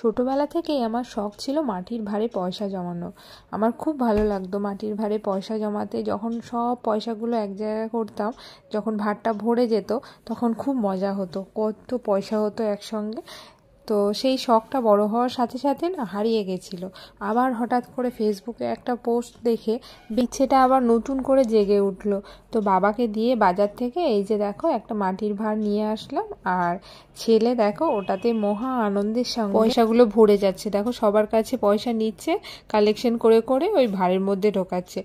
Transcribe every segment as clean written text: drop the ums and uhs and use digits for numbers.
ছোটবেলা থেকেই আমার শখ ছিল মাটির ভাঁড়ে পয়সা জমানো। আমার খুব ভালো লাগতো মাটির ভাঁড়ে পয়সা জমাতে। যখন সব পয়সাগুলো এক জায়গায় করতাম, যখন ভাঁড়টা ভরে যেত, তখন খুব মজা হতো, কত পয়সা হতো একসঙ্গে। তো সেই শখটা বড় হওয়ার সাথে সাথে না হারিয়ে গেছিলো। আবার হঠাৎ করে ফেসবুকে একটা পোস্ট দেখে ইচ্ছেটা আবার নতুন করে জেগে উঠলো। তো বাবাকে দিয়ে বাজার থেকে এই যে দেখো একটা মাটির ভাঁড় নিয়ে আসলাম। আর ছেলে দেখো ওটাতে মহা আনন্দের সঙ্গে পয়সাগুলো ভরে যাচ্ছে। দেখো সবার কাছে পয়সা নিচ্ছে, কালেকশন করে করে ওই ভাঁড়ের মধ্যে ঢোকাচ্ছে।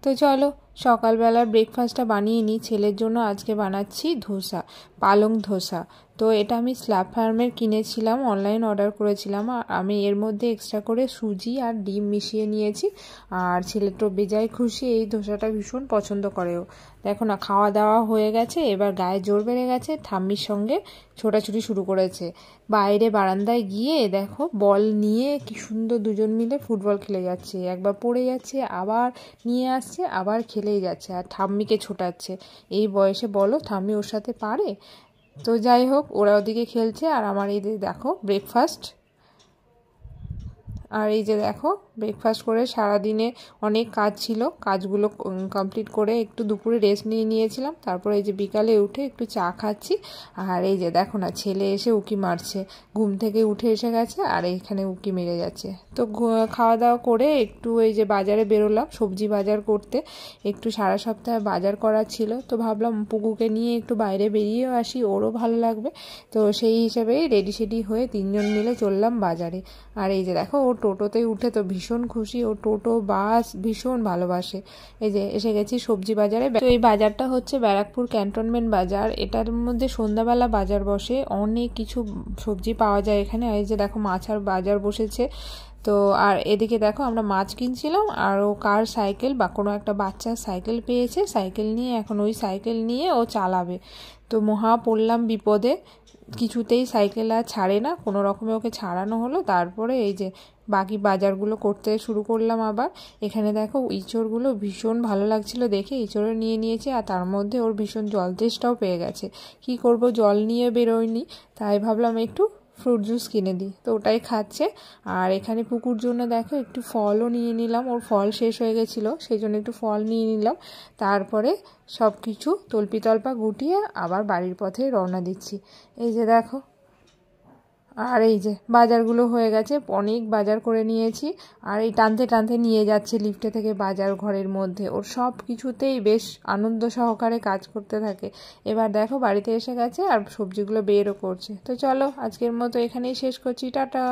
তো চলো সকালবেলার ব্রেকফাস্টটা বানিয়ে নিই। ছেলের জন্য আজকে বানাচ্ছি ধোসা, পালং ধোসা। তো এটা আমি স্ল্যাব ফার্মের কিনেছিলাম, অনলাইন অর্ডার করেছিলাম। আর আমি এর মধ্যে এক্সট্রা করে সুজি আর ডিম মিশিয়ে নিয়েছি। আর ছেলে তো বেজায় খুশি, এই ধোসাটা ভীষণ পছন্দ করেও। দেখো না, খাওয়া দাওয়া হয়ে গেছে, এবার গায়ে জোর বেড়ে গেছে, ঠাম্মির সঙ্গে ছোটাছুটি শুরু করেছে। বাইরে বারান্দায় গিয়ে দেখো বল নিয়ে কি সুন্দর দুজন মিলে ফুটবল খেলে যাচ্ছে। একবার পড়ে যাচ্ছে, আবার নিয়ে আসছে, আবার খেলেই যাচ্ছে, আর ঠাম্মিকে ছোটাচ্ছে। এই বয়সে বলো ঠাম্মি ওর সাথে পারে? তো যাই হোক, ওরা ওদিকে খেলছে আর আমার এই দেখো ব্রেকফাস্ট। আর এই যে দেখো ব্রেকফাস্ট করে সারাদিনে অনেক কাজ ছিল, কাজগুলো কমপ্লিট করে একটু দুপুরে রেস্ট নিয়ে নিয়েছিলাম। তারপরে এই যে বিকালে উঠে একটু চা খাচ্ছি। আর এই যে দেখো না, ছেলে এসে উকি মারছে, ঘুম থেকে উঠে এসে গেছে আর এইখানে উকি মেরে যাচ্ছে। তো খাওয়া দাওয়া করে একটু এই যে বাজারে বেরোলাম সবজি বাজার করতে। একটু সারা সপ্তাহে বাজার করার ছিল, তো ভাবলাম পুকুকে নিয়ে একটু বাইরে বেরিয়েও আসি, ওরও ভালো লাগবে। তো সেই হিসেবেই রেডি সেডি হয়ে তিনজন মিলে চললাম বাজারে। আর এই যে দেখো ও টোটোতে উঠে তো ভীষণ খুশি, ও টোটো বাস ভীষণ ভালোবাসে। এই যে এসে গেছি সবজি বাজারে। তো এই বাজারটা হচ্ছে ব্যারাকপুর ক্যান্টনমেন্ট বাজার। এটার মধ্যে সন্ধ্যাবেলা বাজার বসে, অনেক কিছু সবজি পাওয়া যায় এখানে। এই যে দেখো মাছের বাজার বসেছে। তো আর এদিকে দেখো আমরা মাছ কিনছিলাম, আর ও কার সাইকেল বা কোনো একটা বাচ্চার সাইকেল পেয়েছে, সাইকেল নিয়ে এখন ওই সাইকেল নিয়ে ও চালাবে। তো মহা পড়লাম বিপদে, কিছুতেই সাইকেল আর ছাড়ে না, কোনো রকমে ওকে ছাড়ানো হলো। তারপরে এই যে বাকি বাজারগুলো করতে শুরু করলাম আবার। এখানে দেখো ইঁচড়গুলো ভীষণ ভালো লাগছিল দেখে, ইঁচড়ও নিয়ে নিয়েছে। আর তার মধ্যে ওর ভীষণ জল তেষ্টাও পেয়ে গেছে। কি করব, জল নিয়ে বেরোয়নি, তাই ভাবলাম একটু ফ্রুট জুস কিনে দিই। তো ওটাই খাচ্ছে। আর এখানে পুকুর জন্য দেখো একটু ফলও নিয়ে নিলাম, ওর ফল শেষ হয়ে গেছিলো, সেই জন্য একটু ফল নিয়ে নিলাম। তারপরে সব কিছু তল্পিতল্পা গুটিয়ে আবার বাড়ির পথে রওনা দিচ্ছি। এই যে দেখো, আর এই যে বাজারগুলো হয়ে গেছে, অনেক বাজার করে নিয়েছি। আর এই টানতে টানতে নিয়ে যাচ্ছে লিফটে থেকে বাজার ঘরের মধ্যে। ওর সব কিছুতেই বেশ আনন্দ সহকারে কাজ করতে থাকে। এবার দেখো বাড়িতে এসে গেছে আর সবজিগুলো বেরও করছে। তো চলো আজকের মতো এখানেই শেষ করছি, টাটা।